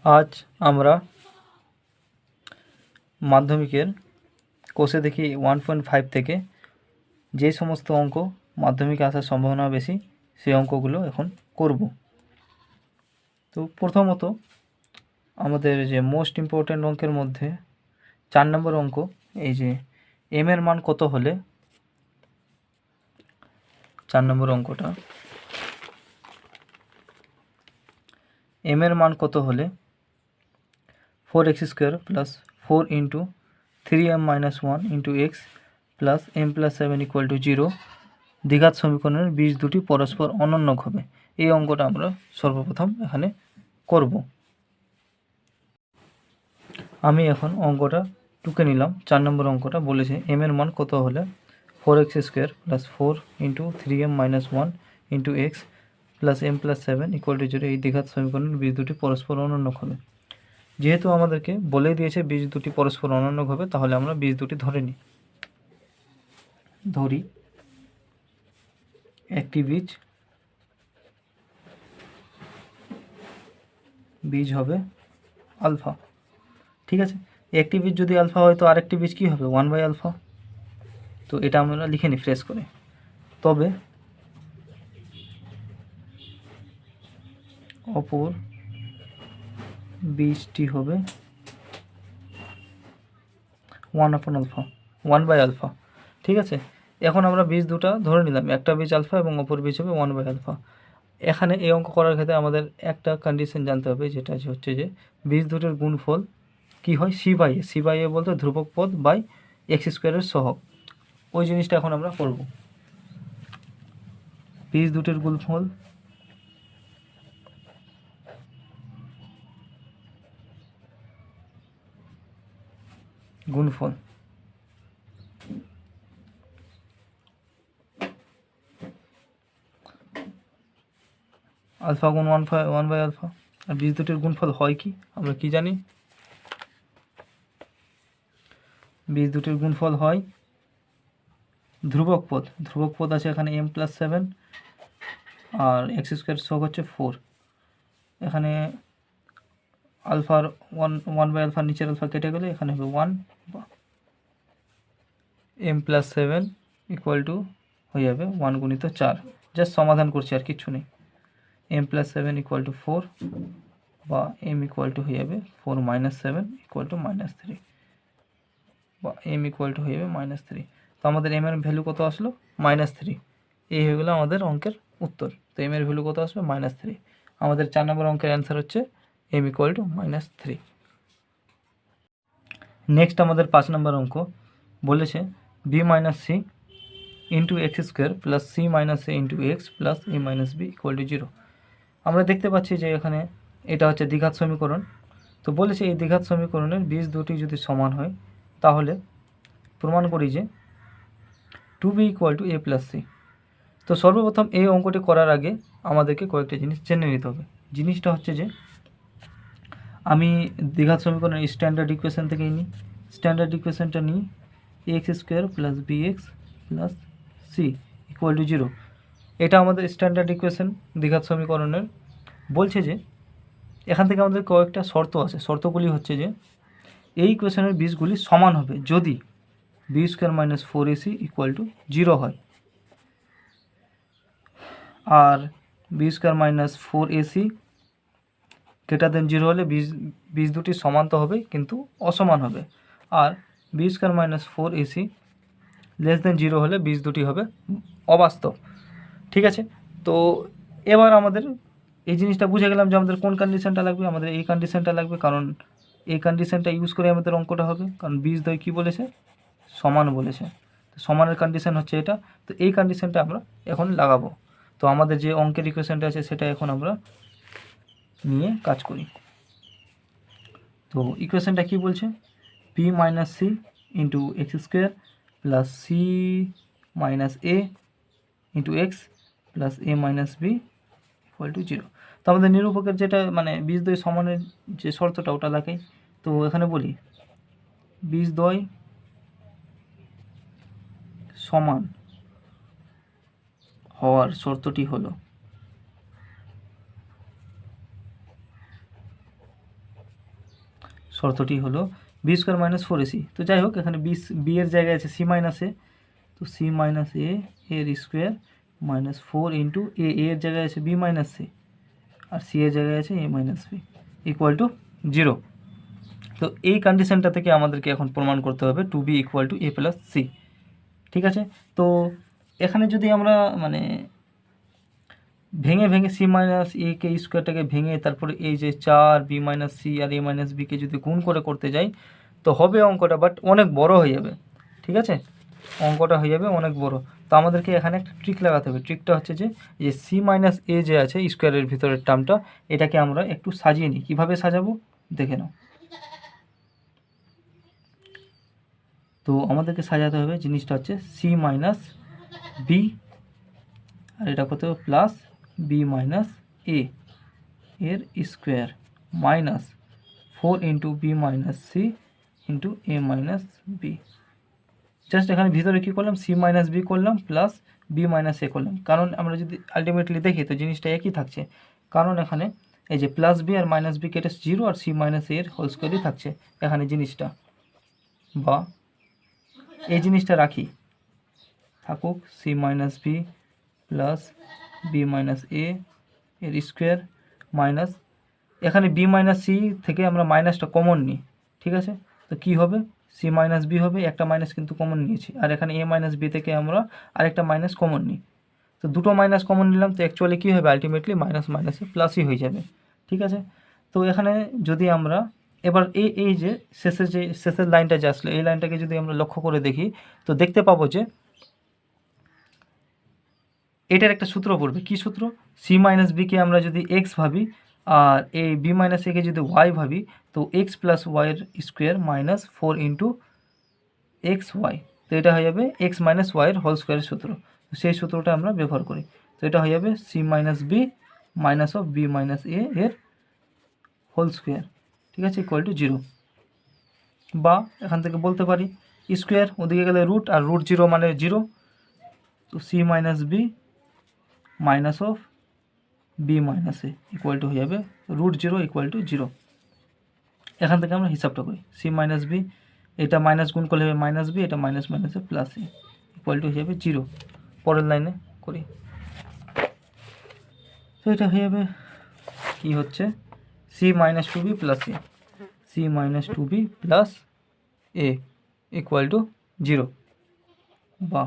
আজ আমরা মাধ্যমিকের কোষে দেখি 1.5 থেকে যে সমস্ত অঙ্ক মাধ্যমিকে আসার সম্ভাবনা বেশি সেই অঙ্কগুলো এখন করব। তো প্রথমত আমাদের যে মোস্ট ইম্পর্ট্যান্ট অঙ্কের মধ্যে 4 নম্বর অঙ্ক, এই যে এম এর মান কত হলে, 4 নম্বর অঙ্কটা, এম এর মান কত হলে 4x² plus 4 into 3m minus 1 into x plus m plus 7 equal to 0 দ্বিঘাত সমীকরণের বীজ দুটি পরস্পর অনন্যক হবে। এই অঙ্কটা আমরা সর্বপ্রথম এখানে করব। আমি এখন অঙ্কটা টুকে নিলাম। 4 নম্বর অঙ্কটা বলেছে এম এর মান কত হলে 4x² plus 4 into 3m minus 1 into x plus m plus 7 equal to 0 এই দ্বিঘাত সমীকরণের বীজ দুটি পরস্পর অনন্যক হবে। যেহেতু আমাদেরকে বলে দিয়েছে বীজ দুটি পরস্পর অনন্যক হবে, তাহলে আমরা বীজ দুটি ধরি। একটি বীজ হবে আলফা। ঠিক আছে, একটি বীজ যদি আলফা হয় তো আরেকটি বীজ কী হবে? 1/α। তো এটা আমরা লিখে নিই ফ্রেশ করে। তবে অপর বীজটি হবে 1/α। ঠিক আছে, এখন আমরা বীজ দুটা ধরে নিলাম, একটা বীজ আলফা এবং অপর বীজ হবে 1/α। এখানে এই অঙ্ক করার ক্ষেত্রে আমাদের একটা কন্ডিশন জানতে হবে, যেটা হচ্ছে যে বীজ দুটোর গুণফল কি হয়? c/a বলতে ধ্রুবক পদ বাই x² সহগ। ওই জিনিসটা এখন আমরা করব। বীজ দুটোর গুণফল আলফা গুণ 1/α। আর বীজ দুটির গুণফল হয় কি? আমরা কি জানি? বীজ দুটির গুণফল হয় ধ্রুবক পদ আছে এখানে m প্লাস 7 আর x² সহগ হচ্ছে 4। এখানে আলফার 1/α নিচের আলফা কেটে গেলে এখানে হবে 1, m প্লাস 7 ইকুয়াল টু হয়ে যাবে 1 গুণিত 4। জাস্ট সমাধান করছি, আর কিছু নেই। m প্লাস 7 ইকুয়াল টু 4 বা m ইকুয়াল টু হয়ে যাবে 4 মাইনাস 7 ইকুয়াল টু -3 বা m ইকুয়াল টু হয়ে যাবে -3। তো আমাদের m এর ভ্যালু কত আসলো? -3। এই হয়ে গেলো আমাদের অঙ্কের উত্তর। তো m এর ভ্যালু কত আসবে? -3। আমাদের 4 নম্বর অঙ্কের অ্যান্সার হচ্ছে m ইকুয়াল টু -3। নেক্সট আমাদের 5 নম্বর অঙ্ক বলেছে b minus c into x² plus c minus a into x plus a minus b equal to 0। আমরা দেখতে পাচ্ছি যে এখানে এটা হচ্ছে দ্বিঘাত সমীকরণ। তো বলেছে এই দ্বিঘাত সমীকরণের বীজ দুটি যদি সমান হয় তাহলে প্রমাণ করি যে 2b equal to a plus c। তো সর্বপ্রথম এই অঙ্কটি করার আগে আমাদেরকে কয়েকটা জিনিস জেনে নিতে হবে। জিনিসটা হচ্ছে যে আমি দ্বিঘাত সমীকরণের স্ট্যান্ডার্ড ইকুয়েশন থেকেই নিই। স্ট্যান্ডার্ড ইকুয়েশনটা নিই ax² plus bx plus c equal to 0। এটা আমাদের স্ট্যান্ডার্ড ইকুয়েশন দ্বিঘাত সমীকরণের। বলছে যে এখান থেকে আমাদের কয়েকটা শর্ত আছে। শর্তগুলি হচ্ছে যে এই ইকুয়েশনের বীজগুলি সমান হবে যদি b² minus 4ac equal to 0 হয়, আর b² minus 4ac greater than 0 হলে বীজ দুটি সমান তো হবে কিন্তু অসমান হবে, আর b² minus 4ac less than 0 হলে বীজ দুটি হবে অবাস্তব। ঠিক আছে, তো এবার আমাদের এই জিনিসটা বুঝে গেলাম যে আমাদের কোন কন্ডিশনটা লাগবে। আমাদের এই কন্ডিশনটা লাগবে, কারণ এই কন্ডিশনটা ইউজ করে আমাদের অঙ্কটা হবে। কারণ বীজ দ্বয় কী বলেছে? সমান বলেছে। তো সমানের কন্ডিশন হচ্ছে এটা। তো এই কন্ডিশনটা আমরা এখন লাগাবো। তো আমাদের যে অঙ্কের ইকুয়েশনটা আছে সেটা এখন আমরা নিয়ে কাজ করি। তো ইকুয়েশনটা কি বলছে? p minus c into x² plus c minus a into x plus a minus b equal to 0। তো আমাদের নিরূপকের যেটা মানে বীজদ্বয় সমানের যে শর্তটা ওটা লাগাই। তো এখানে বলি বীজদ্বয় সমান হওয়ার শর্তটি হলো শর্তটি হলো B square minus four AC. তো যাই হোক, এখানে বি এর জায়গায় আছে সি মাইনাস এ, তো সি মাইনাস এ এর স্কোয়ার মাইনাস ফোর ইন্টু এর জায়গায় আছে বি মাইনাস সি, আর সি এর জায়গায় আছে এ মাইনাস বি ইকুয়াল টু 0। তো এই কন্ডিশনটা থেকে আমাদেরকে এখন প্রমাণ করতে হবে two B equal to A plus C. ঠিক আছে, তো এখানে যদি আমরা মানে ভেঙে ভেঙে সি মাইনাস এ কে স্কোয়ারটাকে ভেঙে তারপরে এই যে 4 বি মাইনাস সি আর এ মাইনাস বিকে যদি গুণ করে করতে যাই তো হবে অঙ্কটা, বাট অনেক বড় হয়ে যাবে। ঠিক আছে, অঙ্কটা হয়ে যাবে অনেক বড়। তো আমাদেরকে এখানে একটা ট্রিক লাগাতে হবে। ট্রিকটা হচ্ছে যে সি মাইনাস এ যে আছে স্কোয়ারের ভিতরের টার্মটা, এটাকে আমরা একটু সাজিয়ে নিই। কীভাবে সাজাবো দেখে নাও। তো আমাদেরকে সাজাতে হবে, জিনিসটা হচ্ছে সি মাইনাস বি, আর এটা কত প্লাস বি মাইনাস এ এর square minus 4 into B minus C into A minus B. Just এখানে ভিতরে কী করলাম, সি মাইনাস বি করলাম প্লাস বি মাইনাস এ করলাম, কারণ আমরা যদি আলটিমেটলি দেখি তো জিনিসটা একই থাকছে, কারণ এখানে এই যে প্লাস বি আর মাইনাস বি কেটে 0 আর সি মাইনাস এর হোল স্কোয়ারই থাকছে এখানে জিনিসটা, বা এই জিনিসটা রাখি থাকুক C minus B plus B minus A এর স্কোয়ার মাইনাস, এখানে বি মাইনাস সি থেকে আমরা মাইনাসটা কমন নিই। ঠিক আছে, তো কী হবে সি মাইনাস বি হবে, একটা মাইনাস কিন্তু কমন নিয়েছি, আর এখানে এ মাইনাস বি থেকে আমরা আরেকটা মাইনাস কমন নিই। তো দুটো মাইনাস কমন নিলাম, তো অ্যাকচুয়ালি কী হবে আলটিমেটলি মাইনাস মাইনাসে প্লাসই হয়ে যাবে। ঠিক আছে, তো এখানে যদি আমরা এবার এই যে শেষের লাইনটা যে আসলো এই লাইনটাকে যদি আমরা লক্ষ্য করে দেখি তো দেখতে পাবো যে এটার একটা সূত্র পড়বে। কি সূত্র? সি মাইনাস বিকে আমরা যদি এক্স ভাবি আর এই বি মাইনাস একে যদি ওয়াই ভাবি, তো এক্স প্লাস ওয়াইয়ের square minus 4 into X Y, তো এটা হয়ে যাবে এক্স মাইনাস ওয়াইয়ের হোল স্কোয়ারের সূত্র। তো সেই সূত্রটা আমরা ব্যবহার করি, তো এটা হয়ে যাবে C minus B minus of B minus A এর হোল স্কোয়ার। ঠিক আছে, ইকুয়াল টু 0। বা এখান থেকে বলতে পারি স্কোয়ার ওদিকে গেলে রুট, আর রুট 0 মানে 0, তো C minus B minus of B minus A equal to হয়ে যাবে রুট 0 ইকুয়াল টু 0। এখান থেকে আমরা হিসাবটা করি সি মাইনাস বি, এটা মাইনাস গুণ করলে হবে মাইনাস বি, এটা মাইনাস মাইনাসে প্লাস এ ইকুয়াল টু হয়ে যাবে 0। পরের লাইনে করি, তো এটা হয়ে যাবে কি হচ্ছে C minus two B plus A, C minus two B plus A equal to 0। বা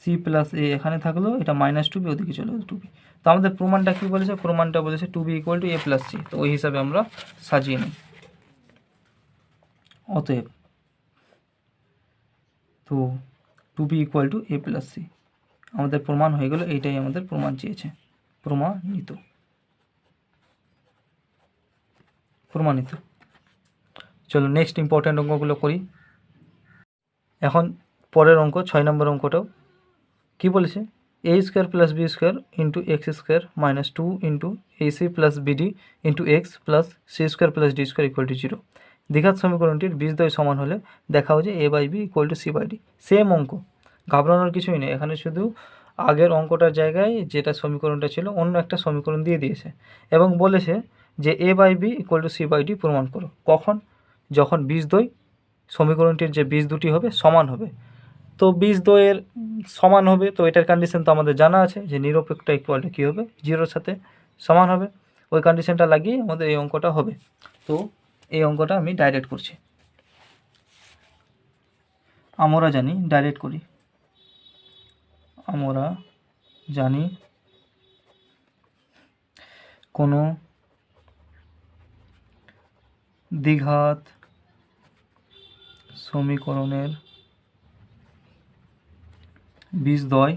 সি প্লাস এ এখানে থাকলো, এটা মাইনাস টু বি ওদিকে চলে গেল টু বি। তো আমাদের প্রমাণটা কী বলেছে? প্রমাণটা বলেছে two B equal to A plus C, তো ওই হিসাবে আমরা সাজিয়ে নিই। অতএব তো two B equal to A plus C আমাদের প্রমাণ হয়ে গেল, এইটাই আমাদের প্রমাণ চেয়েছে, প্রমাণিত। চলো নেক্সট ইম্পর্ট্যান্ট অঙ্কগুলো করি। এখন পরের অঙ্ক 6 নম্বর অঙ্কটাও কী বলেছে, A square plus B square into x square minus 2 into AC plus BD into x plus C square plus D square equal to 0। দ্বিঘাত সমীকরণটির বীজদ্বয় সমান হলে দেখাও যে A by B equal to C by D. Same অঙ্ক, ঘাবড়ানোর কিছুই নেই। এখানে শুধু আগের অঙ্কটার জায়গায় যেটা সমীকরণটা ছিল অন্য একটা সমীকরণ দিয়ে দিয়েছে এবং বলেছে যে A by B equal to C by D প্রমাণ করো। কখন? যখন বীজদ্বয় সমীকরণটির যে বীজ দুটি হবে সমান হবে। তো বীজদ্বয়ের সমান হবে, তো এটার কন্ডিশন তো আমাদের জানা আছে যে নিরপেক্ষ ইকুয়াল টু কী হবে, 0-র সাথে সমান হবে। ওই কন্ডিশনটা লাগিয়ে আমাদের এই অঙ্কটা হবে। তো এই অঙ্কটা আমি ডাইরেক্ট করছি, আমরা জানি ডাইরেক্ট করি। আমরা জানি কোনো দ্বিঘাত সমীকরণের বীজদ্বয়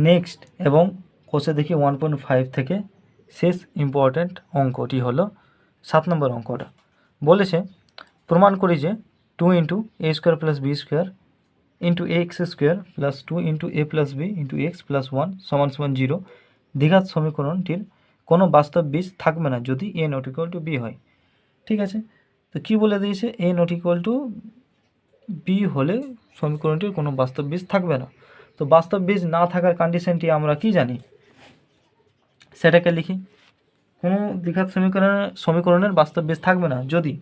নেক্সট এবং কোষে দেখি 1.5 থেকে শেষ ইম্পর্ট্যান্ট অঙ্কটি হলো 7 নম্বর অঙ্কটা। বলেছে প্রমাণ করি যে 2 ইন্টু এ square plus B square into x square plus 2 into এ plus B into x plus 1 সমান সমান 0 দ্বিঘাত সমীকরণটির কোনো বাস্তব বীজ থাকবে না যদি এ নট ইকুয়াল টু বি হয়। ঠিক আছে, তো কী বলে দিয়েছে, এ নট ইকুয়াল টু বি হলে সমীকরণটির কোনো বাস্তব বীজ থাকবে না। তো বাস্তব বীজ না থাকার কন্ডিশনটি আমরা কি জানি সেটাকে লিখি। কোনো দ্বিঘাত সমীকরণের বাস্তব বীজ থাকবে না যদি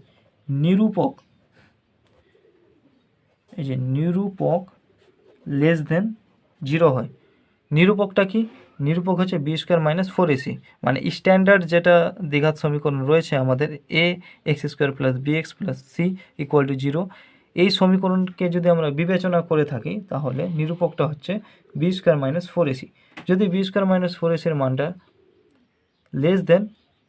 নিরূপক, এই যে নিরূপক লেস দেন 0 হয়। নিরূপকটা কি? নিরূপক হচ্ছে বি স্কোয়ার মাইনাস 4ac, মানে স্ট্যান্ডার্ড যেটা দ্বিঘাত সমীকরণ রয়েছে আমাদের A X square plus B X plus C equal to 0, এই সমীকরণকে যদি আমরা বিবেচনা করে থাকি তাহলে নিরূপকটা হচ্ছে বি স্কোয়ার মাইনাস 4ac। যদি বি স্কোয়ার মাইনাস 4ac-র মানটা লেস দেন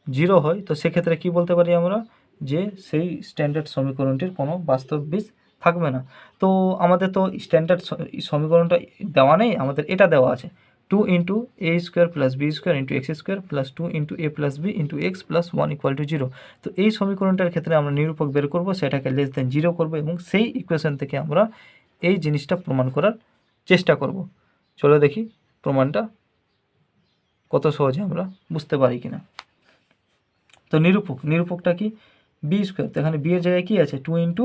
0 হয় তো সেক্ষেত্রে কি বলতে পারি আমরা, যে সেই স্ট্যান্ডার্ড সমীকরণটির কোনো বাস্তব বীজ থাকবে না। তো আমাদের তো স্ট্যান্ডার্ড সমীকরণটা দেওয়া নেই, আমাদের এটা দেওয়া আছে 2 into A square plus B square into x square plus 2 into A plus B into x plus 1 equal to 0। তো এই সমীকরণটার ক্ষেত্রে আমরা নিরূপক বের করব, সেটাকে লেস দেন 0 করবো এবং সেই ইকুয়েশন থেকে আমরা এই জিনিসটা প্রমাণ করার চেষ্টা করব। চলো দেখি প্রমাণটা কত সহজে আমরা বুঝতে পারি কিনা। তো নিরূপকটা কি, বি স্কোয়ার, তো এখানে বি এর জায়গায় কী আছে 2 ইন্টু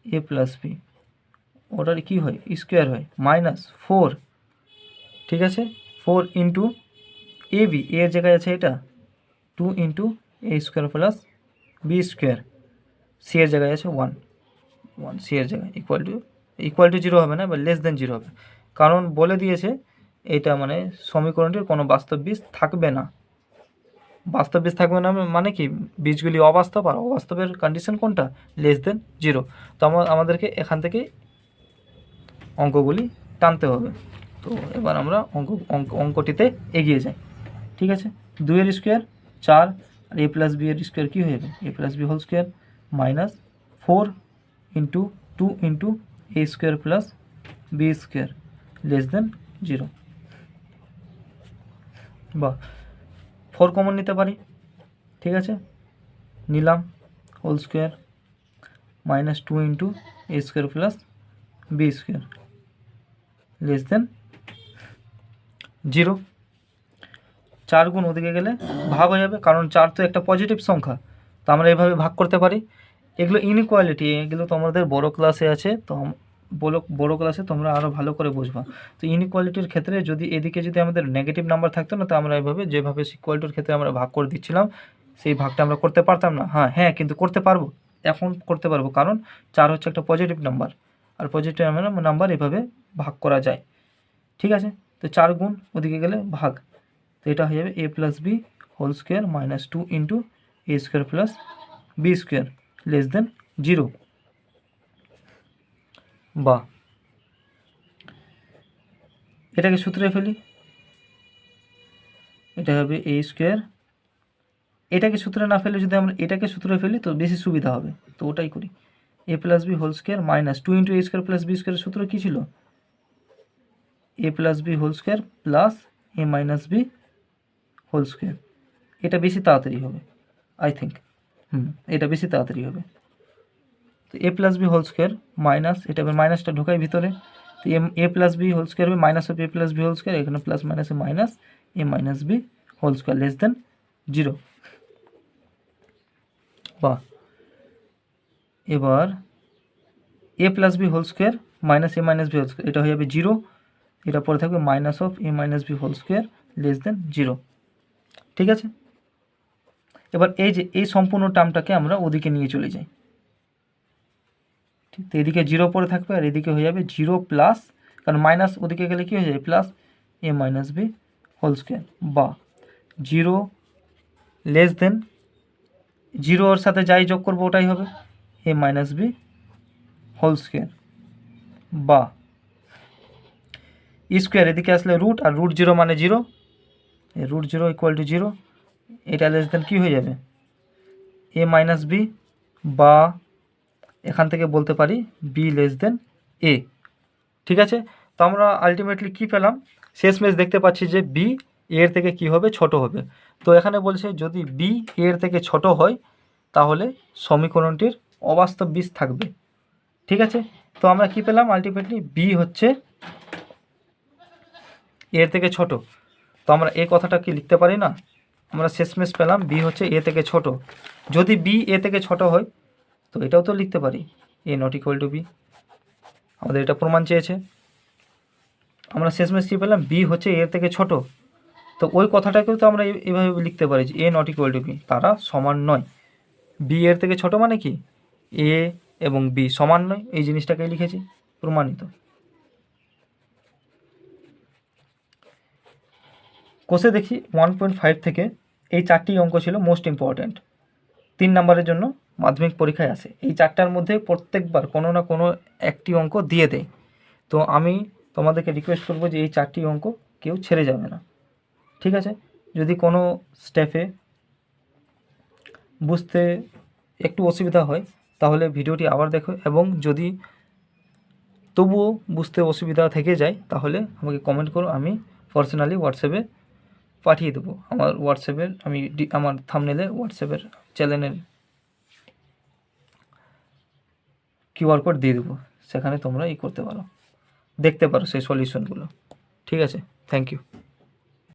এ প্লাস বি, ওটার কী হয় স্কোয়ার হয় মাইনাস 4, ঠিক আছে 4 ইন্টু এ বি, এর জায়গায় আছে এটা 2 ইন্টু এ square plus B square, C এর জায়গায় আছে 1 সি এর জায়গায় ইকুয়াল টু 0 হবে না, বা লেস দেন 0 হবে, কারণ বলে দিয়েছে এটা মানে সমীকরণটির কোনো বাস্তব বীজ থাকবে না। বাস্তব বীজ থাকবে না মানে কি, বীজগুলি অবাস্তব, আর অবাস্তবের কন্ডিশন কোনটা, লেস দেন 0। তো আমাদেরকে এখান থেকে অঙ্কগুলি টানতে হবে। তো এবার আমরা অঙ্কটিতে এগিয়ে যাই। ঠিক আছে, 2 এর স্কোয়ার 4 আর এ প্লাস বি এর স্কোয়ার কী হয়ে যাবে, A plus B whole square minus 4 into 2 into A square plus B square less than 0। বা 4 কমন নিতে পারি, ঠিক আছে নিলাম, হোল স্কোয়ার মাইনাস 2 ইন্টু এ square plus B square less than 0। 4 গুণ ওদিকে গেলে ভাগ হয়ে যাবে, কারণ 4 তো একটা পজিটিভ সংখ্যা, তো আমরা এভাবে ভাগ করতে পারি। এগুলো ইনইকুয়ালিটি, এগুলো তোমাদের বড় ক্লাসে আছে, তো বড় ক্লাসে তোমরা আরও ভালো করে বুঝবা। তো ইনইকুয়ালিটির ক্ষেত্রে যদি এদিকে যদি আমাদের নেগেটিভ নাম্বার থাকতো না, তো আমরা এভাবে যেভাবে ইকুয়ালিটির ক্ষেত্রে আমরা ভাগ করে দিচ্ছিলাম সেই ভাগটা আমরা করতে পারতাম না। হ্যাঁ কিন্তু করতে পারবো, এখন করতে পারবো, কারণ 4 হচ্ছে একটা পজিটিভ নাম্বার, আর পজিটিভ নাম্বার এভাবে ভাগ করা যায়। ঠিক আছে, তো 4 গুণ ওদিকে গেলে ভাগ, তো এটা হয়ে যাবে A plus B whole square minus 2 into A square plus B square less than 0। বা এটাকে সূত্রে ফেলি, এটা হবে এ স্কোয়ার, এটাকে সূত্রে না ফেলে যদি আমরা এটাকে সূত্রে ফেলি তো বেশি সুবিধা হবে, তো ওটাই করি। A plus B whole square minus 2 into A square plus B স্কোয়ারের সূত্র কী ছিল, A plus B whole square plus A minus B whole square. এটা বেশি তাড়াতাড়ি হবে আই থিঙ্ক, এটা বেশি তাড়াতাড়ি হবে। তো A plus B whole square minus, এটা মাইনাসটা ঢোকাই ভিতরে, তো A plus B whole square হবে minus of A plus B whole square, এখানে প্লাস মাইনাসে minus A minus B whole square less than 0। বা এবার A plus B whole square minus A minus B whole square, এটা হয়ে যাবে 0, এটা পরে থাকবে minus of A minus B whole square less than 0। ঠিক আছে, এবার এই যে এই সম্পূর্ণ টার্মটাকে আমরা ওদিকে নিয়ে চলে যাই, ঠিক, তো এদিকে 0 পরে থাকবে আর এদিকে হয়ে যাবে 0 প্লাস, কারণ মাইনাস ওদিকে গেলে কী হয়ে যাবে plus A minus B whole square, বা 0 লেস দেন 0 ওর সাথে যাই যোগ করবো ওটাই হবে এ মাইনাস বি হোল স্কোয়ার, বা স্কোয়ার এদিকে আসলে রুট, আর রুট 0 মানে 0, রুট 0 ইকুয়াল টু 0, এটা লেস দেন কী হয়ে যাবে এ মাইনাস বি, বা এখান থেকে বলতে পারি বি লেস দেন এ। ঠিক আছে, তো আমরা আলটিমেটলি কী পেলাম, শেষমেশ দেখতে পাচ্ছি যে বি এর থেকে কি হবে, ছোট হবে। তো এখানে বলছে যদি বি এর থেকে ছোট হয় তাহলে সমীকরণটির অবাস্তব বীজ থাকবে। ঠিক আছে, তো আমরা কি পেলাম, আলটিমেটলি বি হচ্ছে এর থেকে ছোট। তো আমরা এই কথাটা কি লিখতে পারি না, আমরা শেষমেশ পেলাম বি হচ্ছে এ থেকে ছোট। যদি বি এ থেকে ছোট হয় তো এটাও তো লিখতে পারি এ নট ইকুয়াল টু বি, আমাদের এটা প্রমাণ চেয়েছে। আমরা শেষমেশ কী পেলাম, বি হচ্ছে এর থেকে ছোট। তো ওই কথাটাকেও তো আমরা এভাবে লিখতে পারি যে এ নট ইকুয়াল টু বি, তারা সমান নয়। বি এর থেকে ছোট মানে কি, এ এবং বি সমান নয়, এই জিনিসটাকে লিখেছি, প্রমাণিত। কোষে দেখি 1.5 থেকে এই 4টি অঙ্ক ছিল মোস্ট ইম্পর্ট্যান্ট, 3 নম্বরের জন্য মাধ্যমিক পরীক্ষায় আসে। এই 4টার মধ্যে প্রত্যেকবার কোনো না কোনো একটি অঙ্ক দিয়ে দেয়। তো আমি তোমাদেরকে রিকোয়েস্ট করবো যে এই 4টি অঙ্ক কেউ ছেড়ে যাবে না। ঠিক আছে, যদি কোনো স্টেপে বুঝতে একটু অসুবিধা হয় তাহলে ভিডিওটি আবার দেখো, এবং যদি তবুও বুঝতে অসুবিধা থেকে যায় তাহলে আমাকে কমেন্ট করো, আমি পার্সোনালি হোয়াটসঅ্যাপে পাঠিয়ে দেবো। আমার হোয়াটসঅ্যাপের আমার থাম্বনেলে হোয়াটসঅ্যাপের চ্যানেলের কিউআর কোড দিয়ে দেবো, সেখানে তোমরা করতে পারো, দেখতে পারো সেই সলিউশনগুলো। ঠিক আছে, থ্যাংক ইউ।